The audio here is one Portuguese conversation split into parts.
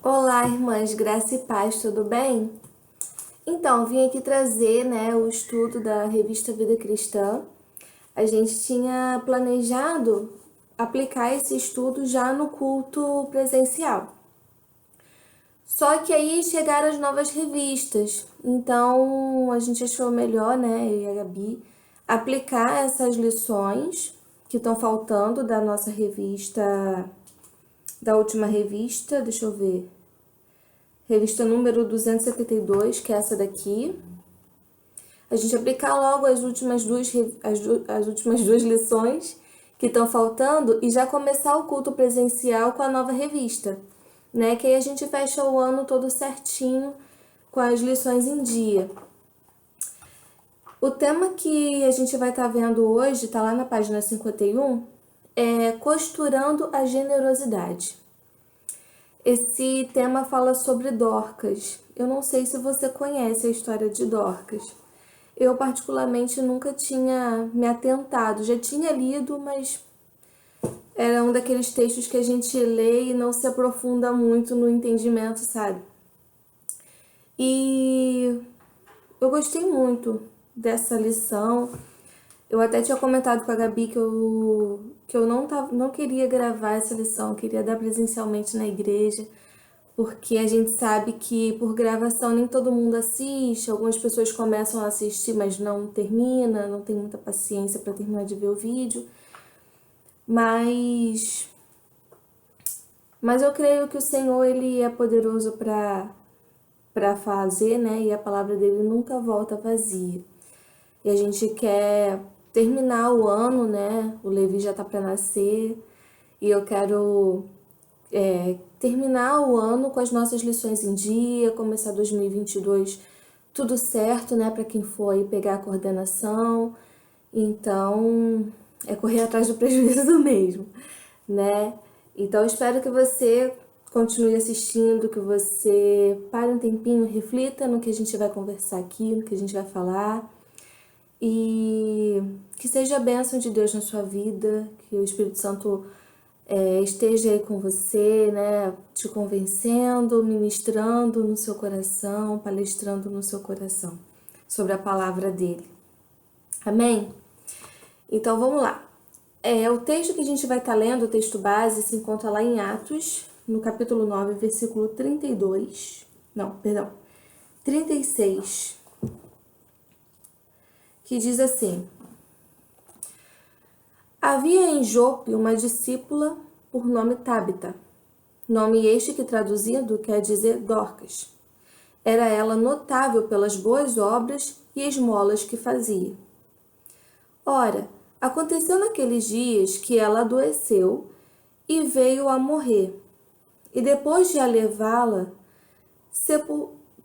Olá, irmãs, graça e paz, tudo bem? Então, vim aqui trazer, o estudo da revista Vida Cristã. A gente tinha planejado aplicar esse estudo já no culto presencial. Só que aí chegaram as novas revistas, então a gente achou melhor, eu e a Gabi, aplicar essas lições que estão faltando da nossa revista, da última revista, deixa eu ver. Revista número 272, que é essa daqui. A gente aplicar logo as últimas duas lições que estão faltando e já começar o culto presencial com a nova revista, Que aí a gente fecha o ano todo certinho com as lições em dia. O tema que a gente vai estar vendo hoje, está lá na página 51, é Costurando a Generosidade. Esse tema fala sobre Dorcas. Eu não sei se você conhece a história de Dorcas. Eu, particularmente, nunca tinha me atentado. Já tinha lido, mas era um daqueles textos que a gente lê e não se aprofunda muito no entendimento, sabe? E eu gostei muito dessa lição. Eu até tinha comentado com a Gabi que eu não queria gravar essa lição, eu queria dar presencialmente na igreja, porque a gente sabe que por gravação nem todo mundo assiste, algumas pessoas começam a assistir, mas não termina, não tem muita paciência para terminar de ver o vídeo. Mas eu creio que o Senhor, ele é poderoso para fazer, E a palavra dele nunca volta vazia. E a gente quer terminar o ano, O Levi já tá para nascer. E eu quero terminar o ano com as nossas lições em dia, começar 2022 tudo certo, Para quem for aí pegar a coordenação. Então, é correr atrás do prejuízo mesmo, Então, eu espero que você continue assistindo, que você pare um tempinho, reflita no que a gente vai conversar aqui, no que a gente vai falar. E que seja a bênção de Deus na sua vida, que o Espírito Santo esteja aí com você, te convencendo, ministrando no seu coração, palestrando no seu coração sobre a palavra dele. Amém? Então vamos lá. O texto que a gente vai estar lendo, o texto base, se encontra lá em Atos, no capítulo 9, versículo 36, que diz assim: Havia em Jope uma discípula por nome Tabita, nome este que traduzido quer dizer Dorcas. Era ela notável pelas boas obras e esmolas que fazia. Ora, aconteceu naqueles dias que ela adoeceu e veio a morrer. E depois de a levá-la,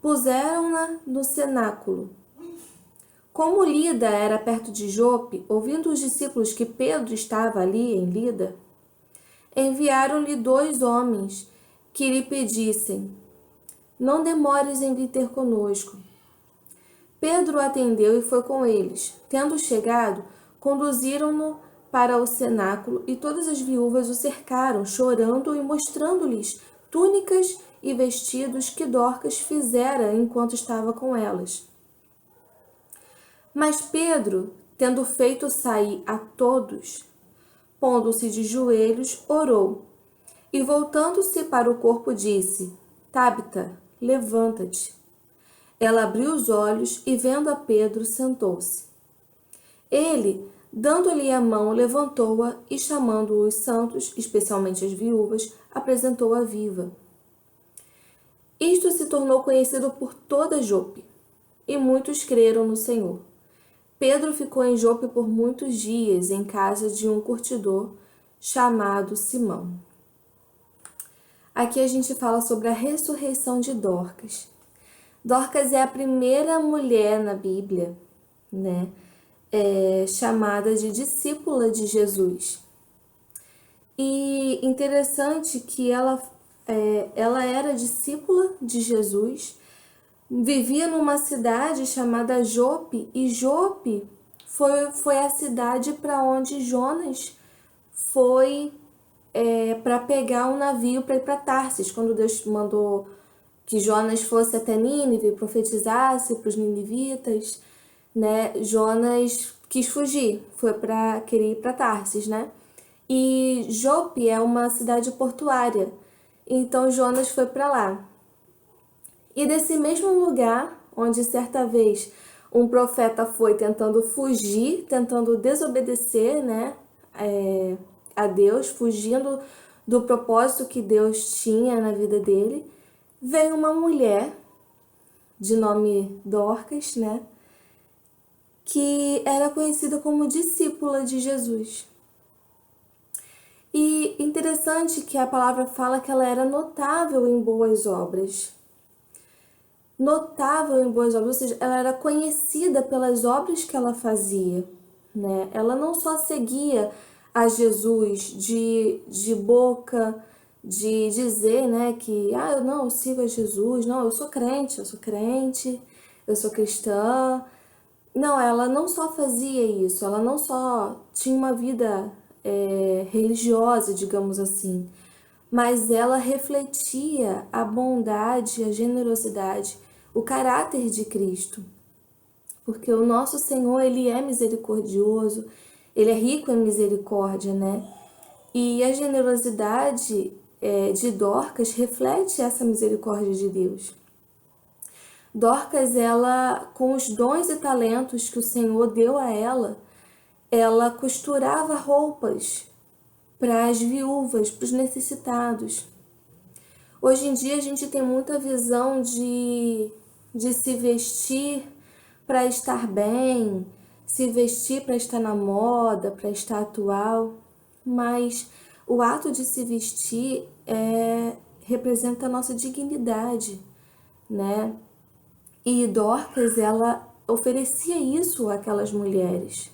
puseram-na no cenáculo. Como Lida era perto de Jope, ouvindo os discípulos que Pedro estava ali em Lida, enviaram-lhe 2 homens que lhe pedissem: Não demores em vir ter conosco. Pedro atendeu e foi com eles. Tendo chegado, conduziram-no para o cenáculo e todas as viúvas o cercaram, chorando e mostrando-lhes túnicas e vestidos que Dorcas fizera enquanto estava com elas. Mas Pedro, tendo feito sair a todos, pondo-se de joelhos, orou, e voltando-se para o corpo disse: Tabita, levanta-te. Ela abriu os olhos e, vendo a Pedro, sentou-se. Ele, dando-lhe a mão, levantou-a e, chamando os santos, especialmente as viúvas, apresentou-a viva. Isto se tornou conhecido por toda Jope, e muitos creram no Senhor. Pedro ficou em Jope por muitos dias, em casa de um curtidor chamado Simão. Aqui a gente fala sobre a ressurreição de Dorcas. Dorcas é a primeira mulher na Bíblia, chamada de discípula de Jesus. E interessante que ela era discípula de Jesus, vivia numa cidade chamada Jope, e Jope foi a cidade para onde Jonas foi para pegar um navio para ir para Tarsis, quando Deus mandou que Jonas fosse até Nínive e profetizasse para os ninivitas, né? Jonas quis fugir, foi para querer ir para Tarsis, né? E Jope é uma cidade portuária, então Jonas foi para lá. E desse mesmo lugar, onde certa vez um profeta foi tentando fugir, tentando desobedecer, né, a Deus, fugindo do propósito que Deus tinha na vida dele, veio uma mulher de nome Dorcas, né, que era conhecida como discípula de Jesus. E interessante que a palavra fala que ela era notável em boas obras. Notável em boas obras, ou seja, ela era conhecida pelas obras que ela fazia, né? Ela não só seguia a Jesus de boca, de dizer, né, que, eu não, eu sigo a Jesus, não, eu sou crente, eu sou cristã. Não, ela não só fazia isso, ela não só tinha uma vida religiosa, digamos assim, mas ela refletia a bondade, a generosidade, o caráter de Cristo. Porque o nosso Senhor, ele é misericordioso, ele é rico em misericórdia, né? E a generosidade de Dorcas reflete essa misericórdia de Deus. Dorcas, ela, com os dons e talentos que o Senhor deu a ela costurava roupas para as viúvas, para os necessitados. Hoje em dia a gente tem muita visão de se vestir para estar bem, se vestir para estar na moda, para estar atual, mas o ato de se vestir representa a nossa dignidade, né? E Dorcas, ela oferecia isso àquelas mulheres.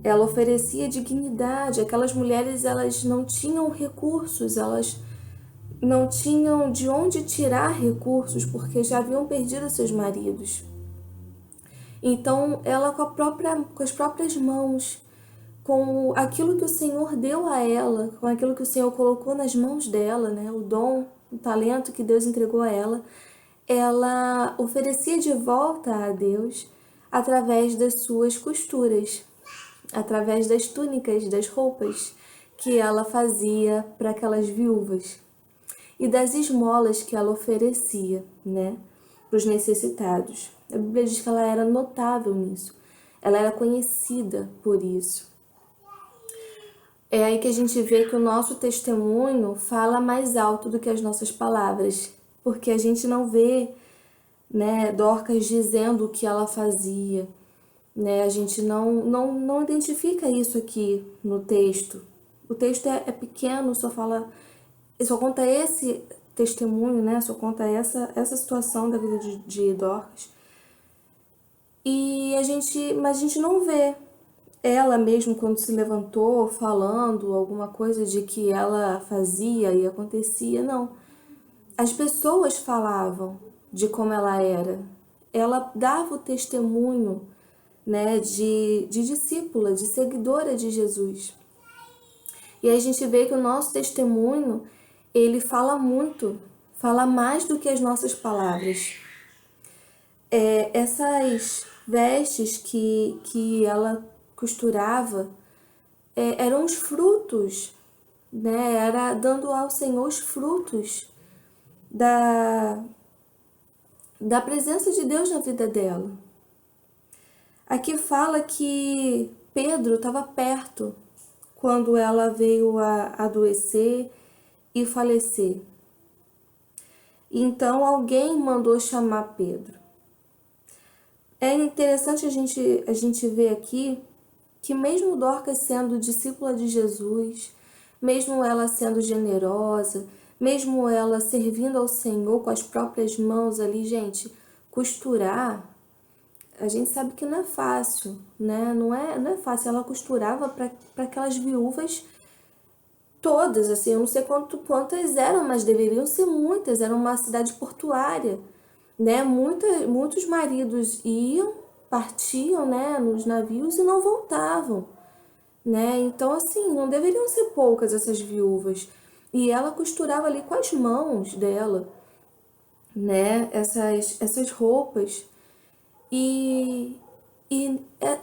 Ela oferecia dignidade. Aquelas mulheres, elas não tinham recursos, elas não tinham de onde tirar recursos porque já haviam perdido seus maridos. Então, ela com as próprias mãos, com aquilo que o Senhor deu a ela, com aquilo que o Senhor colocou nas mãos dela, né, o dom, o talento que Deus entregou a ela oferecia de volta a Deus através das suas costuras, através das túnicas, das roupas que ela fazia para aquelas viúvas e das esmolas que ela oferecia, né, para os necessitados. A Bíblia diz que ela era notável nisso, ela era conhecida por isso. É aí que a gente vê que o nosso testemunho fala mais alto do que as nossas palavras, porque a gente não vê, né, Dorcas dizendo o que ela fazia, né? A gente não identifica isso aqui no texto. O texto é pequeno, só conta esse testemunho, né? Só conta essa situação da vida de Dorcas. Mas a gente não vê ela mesmo quando se levantou falando alguma coisa de que ela fazia e acontecia, não. As pessoas falavam de como ela era. Ela dava o testemunho, né, de discípula, de seguidora de Jesus. E aí a gente vê que o nosso testemunho, ele fala muito, fala mais do que as nossas palavras. Essas vestes que ela costurava eram os frutos, né? Era dando ao Senhor os frutos da presença de Deus na vida dela. Aqui fala que Pedro estava perto quando ela veio a adoecer e falecer. Então alguém mandou chamar Pedro. É interessante a gente ver aqui que mesmo Dorcas sendo discípula de Jesus, mesmo ela sendo generosa, mesmo ela servindo ao Senhor com as próprias mãos ali, gente, costurar, a gente sabe que não é fácil, né? Não é fácil. Ela costurava para aquelas viúvas todas, assim, eu não sei quantas eram, mas deveriam ser muitas. Era uma cidade portuária, né? Muitos maridos partiam, né, nos navios e não voltavam, né? Então, assim, não deveriam ser poucas essas viúvas. E ela costurava ali com as mãos dela, né? Essas roupas. E,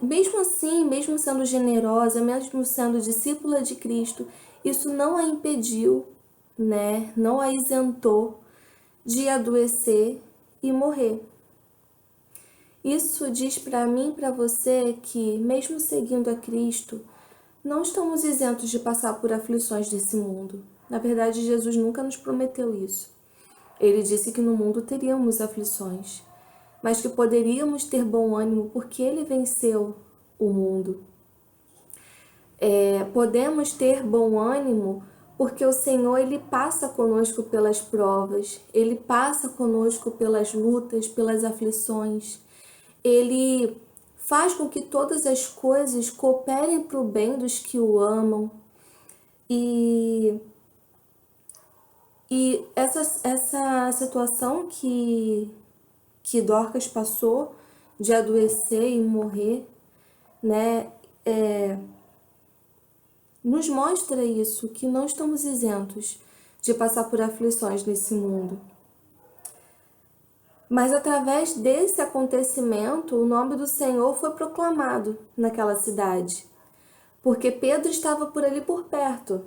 mesmo assim, mesmo sendo generosa, mesmo sendo discípula de Cristo, isso não a impediu, né? Não a isentou de adoecer e morrer. Isso diz para mim e para você que, mesmo seguindo a Cristo, não estamos isentos de passar por aflições desse mundo. Na verdade, Jesus nunca nos prometeu isso. Ele disse que no mundo teríamos aflições, mas que poderíamos ter bom ânimo porque Ele venceu o mundo. Podemos ter bom ânimo porque o Senhor, Ele passa conosco pelas provas, Ele passa conosco pelas lutas, pelas aflições. Ele faz com que todas as coisas cooperem para o bem dos que o amam. E essa situação que Dorcas passou de adoecer e morrer, né, nos mostra isso, que não estamos isentos de passar por aflições nesse mundo. Mas através desse acontecimento, o nome do Senhor foi proclamado naquela cidade, porque Pedro estava por ali por perto,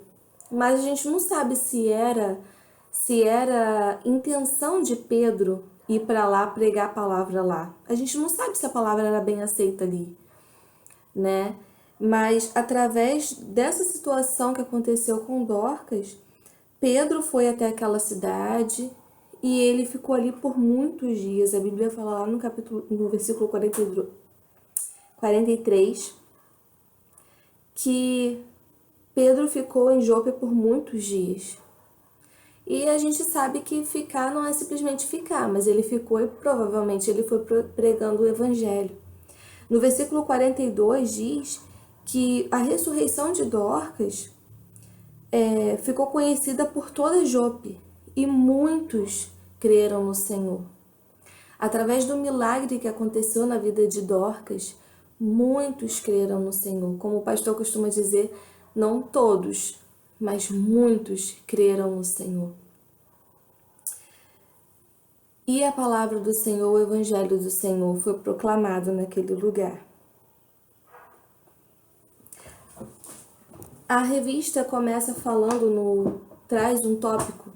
mas a gente não sabe se era intenção de Pedro ir para lá pregar a palavra lá. A gente não sabe se a palavra era bem aceita ali, né? Mas através dessa situação que aconteceu com Dorcas, Pedro foi até aquela cidade e ele ficou ali por muitos dias. A Bíblia fala lá no versículo 43, que Pedro ficou em Jope por muitos dias. E a gente sabe que ficar não é simplesmente ficar, mas ele ficou e provavelmente ele foi pregando o evangelho. No versículo 42 diz que a ressurreição de Dorcas ficou conhecida por toda Jope e muitos creram no Senhor. Através do milagre que aconteceu na vida de Dorcas, muitos creram no Senhor. Como o pastor costuma dizer, não todos, mas muitos creram no Senhor. E a palavra do Senhor, o evangelho do Senhor, foi proclamado naquele lugar. A revista começa falando, traz um tópico: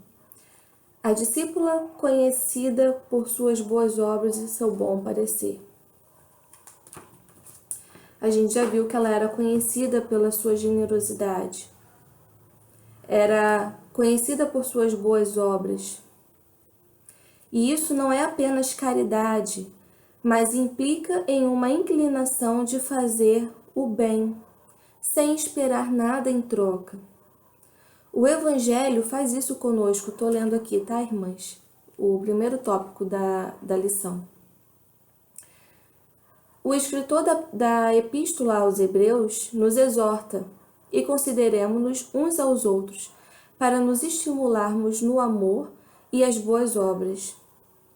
a discípula conhecida por suas boas obras e seu bom parecer. A gente já viu que ela era conhecida pela sua generosidade, era conhecida por suas boas obras. E isso não é apenas caridade, mas implica em uma inclinação de fazer o bem, sem esperar nada em troca. O Evangelho faz isso conosco. Estou lendo aqui, tá, irmãs? O primeiro tópico da lição. O escritor da Epístola aos Hebreus nos exorta e consideremos-nos uns aos outros para nos estimularmos no amor e as boas obras.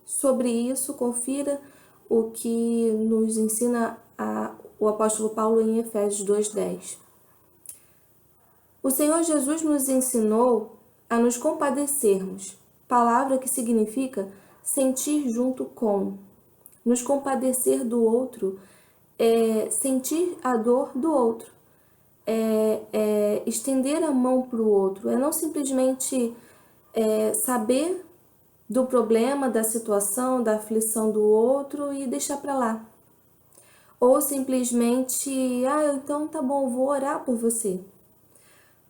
Sobre isso, confira o que nos ensina o apóstolo Paulo em Efésios 2:10. O Senhor Jesus nos ensinou a nos compadecermos, palavra que significa sentir junto com. Nos compadecer do outro é sentir a dor do outro, é estender a mão para o outro, é não simplesmente saber do problema, da situação, da aflição do outro e deixar para lá. Ou simplesmente, então tá bom, vou orar por você.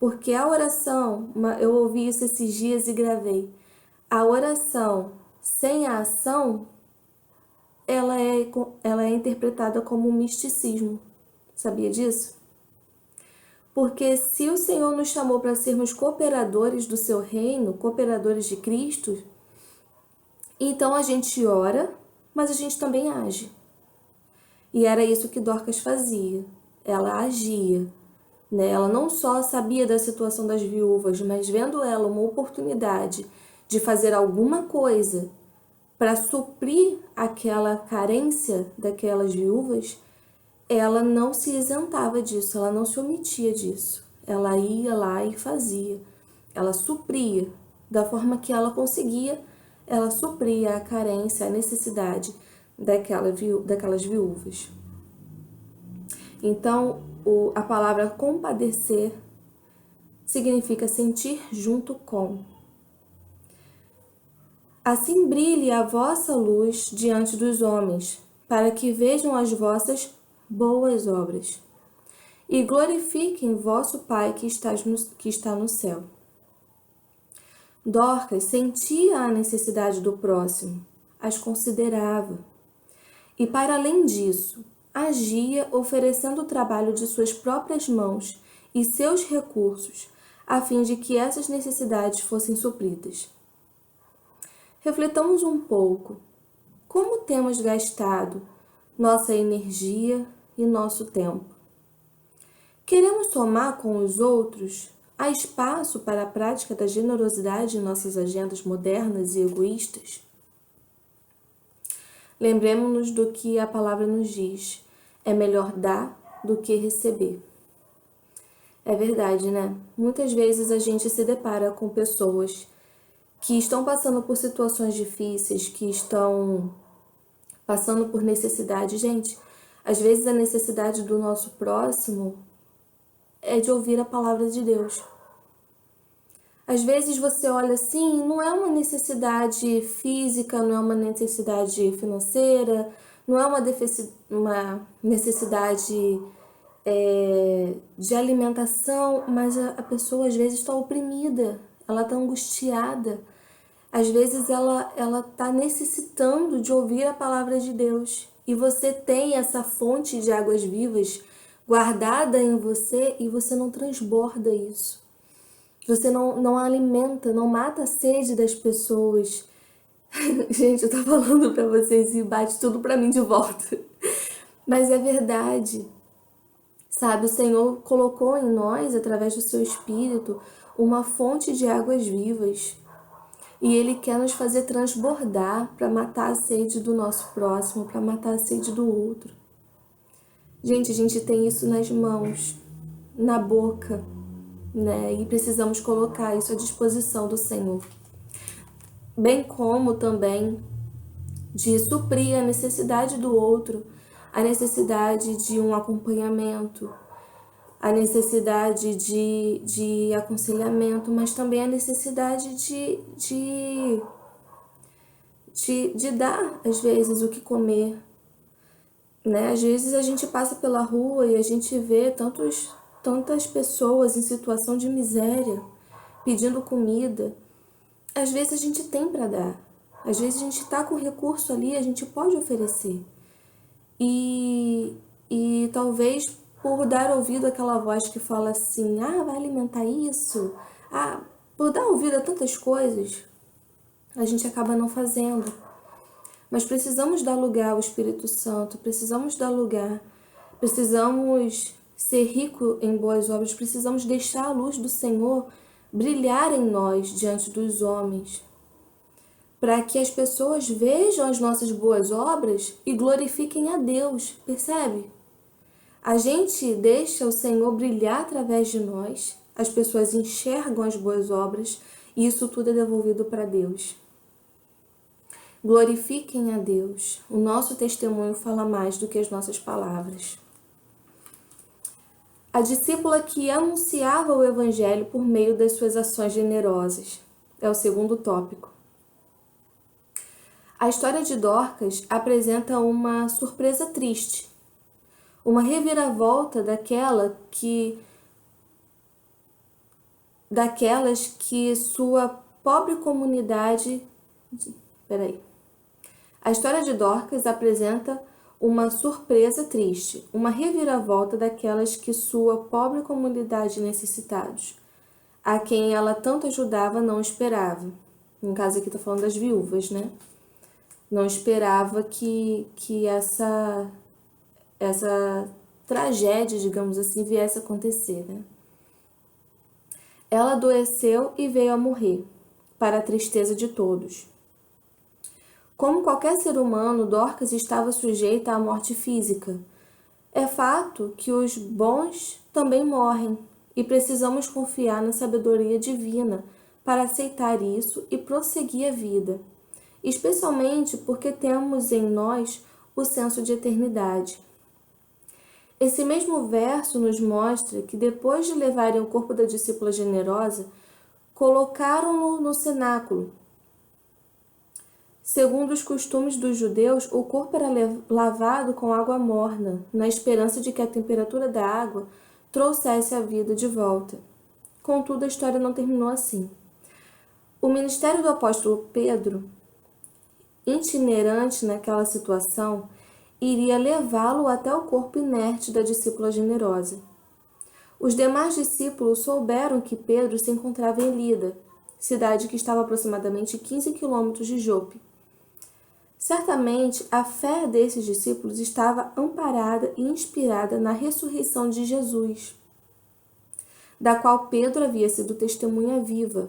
Porque a oração, eu ouvi isso esses dias e gravei, a oração sem a ação, ela é interpretada como um misticismo. Sabia disso? Porque se o Senhor nos chamou para sermos cooperadores do seu reino, cooperadores de Cristo, então a gente ora, mas a gente também age. E era isso que Dorcas fazia. Ela agia, né? Ela não só sabia da situação das viúvas, mas vendo ela uma oportunidade de fazer alguma coisa para suprir aquela carência daquelas viúvas, ela não se isentava disso, ela não se omitia disso. Ela ia lá e fazia. Ela supria da forma que ela conseguia, ela supria a carência, a necessidade daquelas viúvas. Então, a palavra compadecer significa sentir junto com. Assim brilhe a vossa luz diante dos homens, para que vejam as vossas boas obras e glorifiquem vosso Pai que está no céu. Dorcas sentia a necessidade do próximo, as considerava e, para além disso, agia oferecendo o trabalho de suas próprias mãos e seus recursos, a fim de que essas necessidades fossem supridas. Refletamos um pouco. Como temos gastado nossa energia e nosso tempo? Queremos somar com os outros? Há espaço para a prática da generosidade em nossas agendas modernas e egoístas? Lembremos-nos do que a palavra nos diz. É melhor dar do que receber. É verdade, né? Muitas vezes a gente se depara com pessoas que estão passando por situações difíceis, que estão passando por necessidade. Gente, às vezes a necessidade do nosso próximo é de ouvir a palavra de Deus. Às vezes você olha assim, não é uma necessidade física, não é uma necessidade financeira, não é uma necessidade de alimentação, mas a pessoa às vezes está oprimida, ela está angustiada. Às vezes ela está necessitando de ouvir a palavra de Deus. E você tem essa fonte de águas vivas guardada em você e você não transborda isso. Você não alimenta, não mata a sede das pessoas. Gente, eu tô falando pra vocês e bate tudo pra mim de volta. Mas é verdade. Sabe, o Senhor colocou em nós, através do seu Espírito, uma fonte de águas vivas. E Ele quer nos fazer transbordar para matar a sede do nosso próximo, para matar a sede do outro. Gente, a gente tem isso nas mãos, na boca, né? E precisamos colocar isso à disposição do Senhor. Bem como também de suprir a necessidade do outro, a necessidade de um acompanhamento, a necessidade de aconselhamento, mas também a necessidade de dar, às vezes, o que comer, né? Às vezes a gente passa pela rua e a gente vê tantas pessoas em situação de miséria, pedindo comida. Às vezes a gente tem para dar, às vezes a gente está com recurso ali, a gente pode oferecer. E talvez por dar ouvido àquela voz que fala assim, vai alimentar isso, por dar ouvido a tantas coisas, a gente acaba não fazendo. Mas precisamos dar lugar ao Espírito Santo, precisamos dar lugar, precisamos ser ricos em boas obras, precisamos deixar a luz do Senhor brilhar em nós diante dos homens, para que as pessoas vejam as nossas boas obras e glorifiquem a Deus, percebe? A gente deixa o Senhor brilhar através de nós, as pessoas enxergam as boas obras e isso tudo é devolvido para Deus. Glorifiquem a Deus. O nosso testemunho fala mais do que as nossas palavras. A discípula que anunciava o Evangelho por meio das suas ações generosas é o segundo tópico. A história de Dorcas apresenta uma surpresa triste, uma reviravolta daquelas que sua pobre comunidade... A história de Dorcas apresenta uma surpresa triste, uma reviravolta daquelas que sua pobre comunidade de necessitados, a quem ela tanto ajudava, não esperava. No caso aqui, estou falando das viúvas, né? Não esperava que essa tragédia, digamos assim, viesse a acontecer, né? Ela adoeceu e veio a morrer, para a tristeza de todos. Como qualquer ser humano, Dorcas estava sujeita à morte física. É fato que os bons também morrem e precisamos confiar na sabedoria divina para aceitar isso e prosseguir a vida, especialmente porque temos em nós o senso de eternidade. Esse mesmo verso nos mostra que depois de levarem o corpo da discípula generosa, colocaram-no no cenáculo. Segundo os costumes dos judeus, o corpo era lavado com água morna, na esperança de que a temperatura da água trouxesse a vida de volta. Contudo, a história não terminou assim. O ministério do apóstolo Pedro, itinerante naquela situação, iria levá-lo até o corpo inerte da discípula generosa. Os demais discípulos souberam que Pedro se encontrava em Lida, cidade que estava a aproximadamente 15 quilômetros de Jope. Certamente, a fé desses discípulos estava amparada e inspirada na ressurreição de Jesus, da qual Pedro havia sido testemunha viva.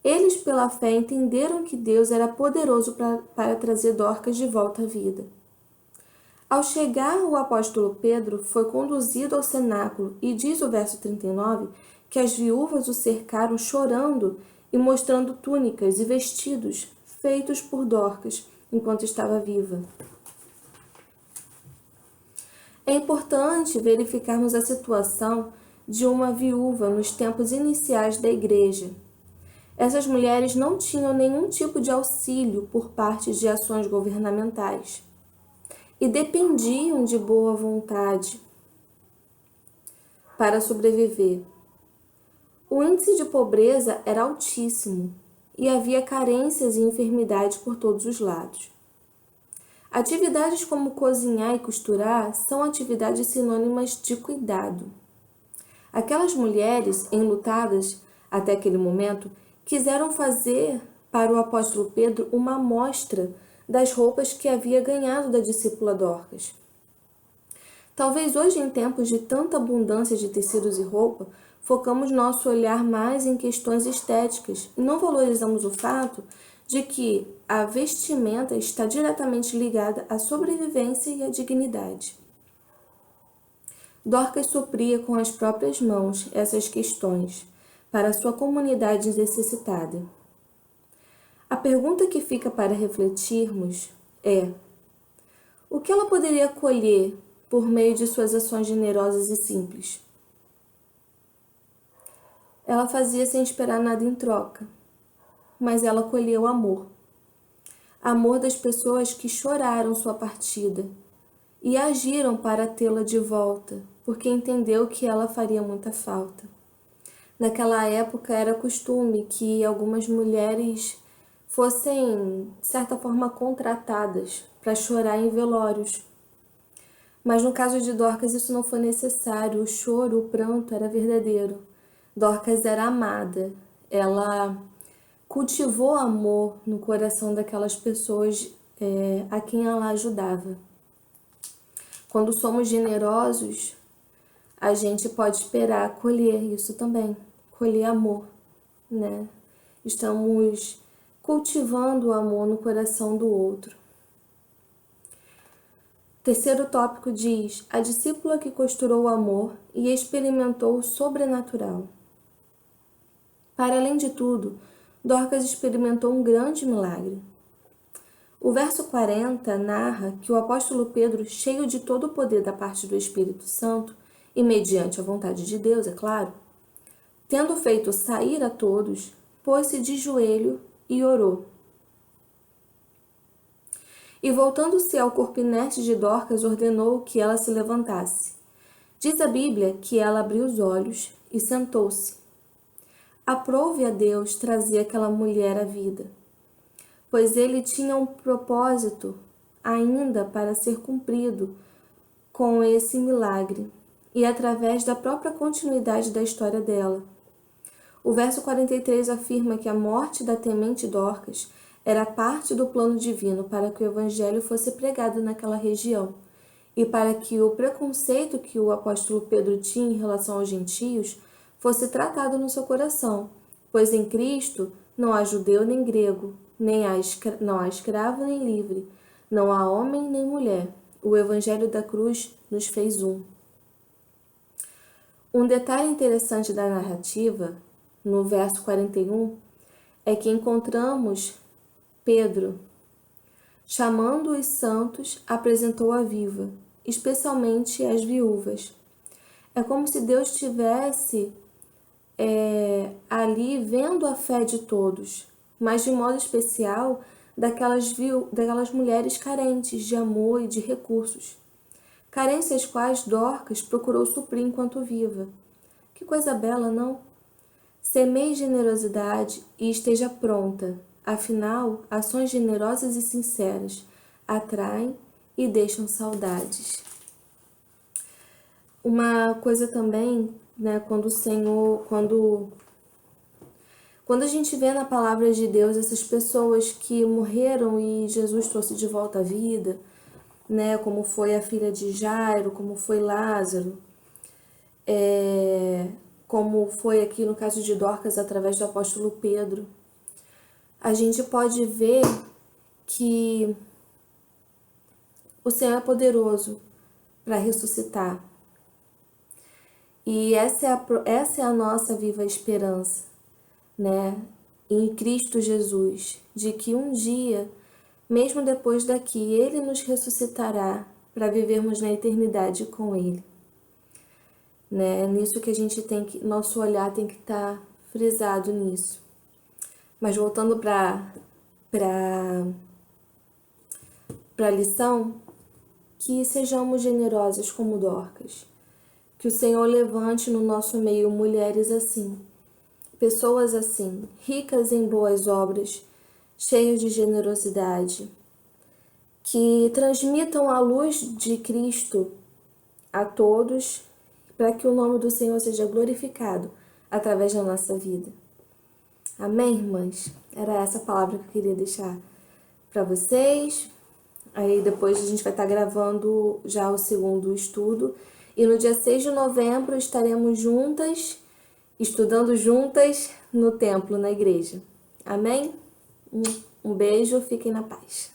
Eles, pela fé, entenderam que Deus era poderoso para trazer Dorcas de volta à vida. Ao chegar, o apóstolo Pedro foi conduzido ao cenáculo e diz o verso 39 que as viúvas o cercaram chorando e mostrando túnicas e vestidos feitos por Dorcas enquanto estava viva. É importante verificarmos a situação de uma viúva nos tempos iniciais da igreja. Essas mulheres não tinham nenhum tipo de auxílio por parte de ações governamentais e dependiam de boa vontade para sobreviver. O índice de pobreza era altíssimo e havia carências e enfermidades por todos os lados. Atividades como cozinhar e costurar são atividades sinônimas de cuidado. Aquelas mulheres, enlutadas até aquele momento, quiseram fazer para o apóstolo Pedro uma amostra das roupas que havia ganhado da discípula Dorcas. Talvez hoje, em tempos de tanta abundância de tecidos e roupa, focamos nosso olhar mais em questões estéticas e não valorizamos o fato de que a vestimenta está diretamente ligada à sobrevivência e à dignidade. Dorcas supria com as próprias mãos essas questões para a sua comunidade necessitada. A pergunta que fica para refletirmos é: o que ela poderia colher por meio de suas ações generosas e simples? Ela fazia sem esperar nada em troca, mas ela colheu amor. Amor das pessoas que choraram sua partida e agiram para tê-la de volta, porque entendeu que ela faria muita falta. Naquela época era costume que algumas mulheres fossem, de certa forma, contratadas para chorar em velórios. Mas no caso de Dorcas isso não foi necessário, o choro, o pranto era verdadeiro. Dorcas era amada, ela cultivou amor no coração daquelas pessoas a quem ela ajudava. Quando somos generosos, a gente pode esperar colher isso também, colher amor, né? Estamos cultivando o amor no coração do outro. Terceiro tópico diz: a discípula que costurou o amor e experimentou o sobrenatural. Para além de tudo, Dorcas experimentou um grande milagre. O verso 40 narra que o apóstolo Pedro, cheio de todo o poder da parte do Espírito Santo, e mediante a vontade de Deus, é claro, tendo feito sair a todos, pôs-se de joelho e orou. E voltando-se ao corpo inerte de Dorcas, ordenou que ela se levantasse. Diz a Bíblia que ela abriu os olhos e sentou-se. Aprouve a Deus trazer aquela mulher à vida, pois ele tinha um propósito ainda para ser cumprido com esse milagre e através da própria continuidade da história dela. O verso 43 afirma que a morte da temente Dorcas era parte do plano divino para que o evangelho fosse pregado naquela região e para que o preconceito que o apóstolo Pedro tinha em relação aos gentios fosse tratado no seu coração, pois em Cristo não há judeu nem grego, não há escravo nem livre, não há homem nem mulher. o Evangelho da Cruz nos fez um. Um detalhe interessante da narrativa, no verso 41, é que encontramos Pedro chamando os santos, apresentou-a viva, especialmente as viúvas. É como se Deus estivesse ali vendo a fé de todos, mas de modo especial daquelas mulheres carentes de amor e de recursos. Carências quais Dorcas procurou suprir enquanto viva. Que coisa bela, não? Semeie generosidade e esteja pronta. Afinal, ações generosas e sinceras atraem e deixam saudades. Uma coisa também, né, quando a gente vê na palavra de Deus essas pessoas que morreram e Jesus trouxe de volta à vida, né, como foi a filha de Jairo, como foi Lázaro, como foi aqui no caso de Dorcas através do apóstolo Pedro, a gente pode ver que o Senhor é poderoso para ressuscitar. E essa é a nossa viva esperança, né? Em Cristo Jesus, de que um dia, mesmo depois daqui, Ele nos ressuscitará para vivermos na eternidade com Ele. Né? Nisso que a gente nosso olhar tem que estar frisado nisso. Mas voltando para a lição, que sejamos generosas como Dorcas. Que o Senhor levante no nosso meio mulheres assim, pessoas assim, ricas em boas obras, cheias de generosidade, que transmitam a luz de Cristo a todos, para que o nome do Senhor seja glorificado através da nossa vida. Amém, irmãs? Era essa palavra que eu queria deixar para vocês. Aí depois a gente vai estar gravando já o segundo estudo. E no dia 6 de novembro estaremos juntas, estudando juntas no templo, na igreja. Amém? Um beijo, fiquem na paz.